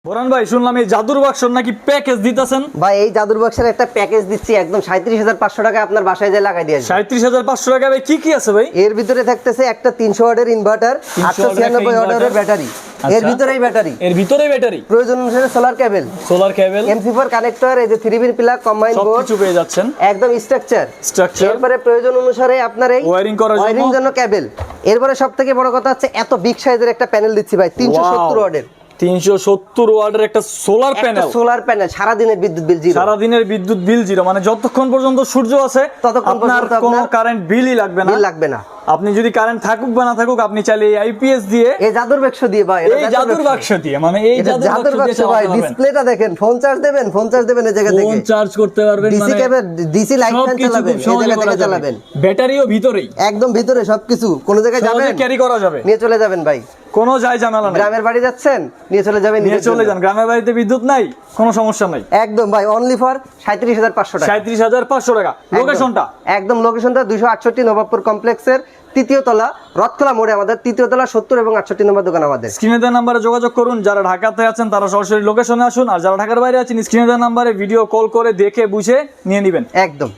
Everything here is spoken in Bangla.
বোরান ভাই শুনলাম এই জাদুর বাক্সর নাকি প্যাকেজ দিতেছেন ভাই এই জাদুর বক্সের একটা প্যাকেজ দিচ্ছি একদম ৩৭৫০০ টাকা আপনার বাসায় যায় লাগাই দিয়ে আসবে। ৩৭৫০০ টাকা ভাই কি কি আছে ভাই? এর ভিতরে থাকতেছে একটা ৩০০ ওয়াটের ইনভার্টার, 896 ওয়াটের ব্যাটারি, এর ভিতরেই ব্যাটারি, এর ভিতরে ব্যাটারি, প্রয়োজন অনুসারে সোলার কেবল, MC4 কানেক্টর, এই যে 3 পিন প্লাগ, কম্বাইন বোর্ড সবকিছু পেয়ে যাচ্ছেন একদম স্ট্রাকচার। স্ট্রাকচার এরপরে প্রয়োজন অনুসারে আপনার এই ওয়্যারিং করার জন্য কেবল। এরপরে সবথেকে বড় কথা হচ্ছে এত বিগ সাইজের একটা প্যানেল দিচ্ছি ভাই 370 ওয়াটের। 370 ওয়াটের একটা সোলার প্যানেল। সোলার প্যানেল সারা দিনের বিদ্যুৎ বিল জিরো। সারা দিনের বিদ্যুৎ বিল জিরো, মানে যতক্ষণ পর্যন্ত সূর্য আছে ততক্ষণ আপনার পর্যন্ত কোনো আপনার কারেন্ট বিলই লাগবে না। বিল লাগবে না। আপনি যদি কারেন্ট থাকুক বা না থাকুক আপনি চাইলে এই আইপিএস দিয়ে এই জাদুর বাক্স দিয়ে ভাই, এই জাদুর বাক্স দিয়ে, মানে এই জাদুর বাক্স ভাই, ডিসপ্লেটা দেখেন, ফোন চার্জ দেবেন এই জায়গা থেকে, ফোন চার্জ করতে পারবেন, ডিসি কেবল, ডিসি লাইট ফ্যান চালাবেন, এই জায়গা থেকে চালাবেন, ব্যাটারিও ভিতরেই একদম ভিতরে সবকিছু, কোন জায়গায় যাবেন ক্যারি করা যাবে, নিয়ে চলে যাবেন ভাই, কোনো যায় ঝামেলা নাই। গ্রামের বাড়ি যাচ্ছেন নিয়ে চলে যাবেন, নিয়ে চলে যান, গ্রামের বাড়িতে বিদ্যুৎ নাই কোনো সমস্যা নাই, একদম ভাই অনলি ফর ৩৭৫০০ টাকা। ৩৭৫০০ টাকা। লোকেশনটা একদম লোকেশনটা 268 নবাবপুর কমপ্লেক্সের তৃতীয় তলা, রথখোলা মোড়ে আমাদের তৃতীয় তলা ৭০ এবং ৬৮ নম্বর দোকান আমাদের। স্ক্রিনে দেওয়া নাম্বারে যোগাযোগ করুন। যারা ঢাকাতে আছেন তারা সরাসরি লোকেশনে আসুন, আর যারা ঢাকার বাইরে আছেন স্ক্রিনে দেওয়া নাম্বারে ভিডিও কল করে দেখে বুঝে নিয়ে নেবেন। একদম।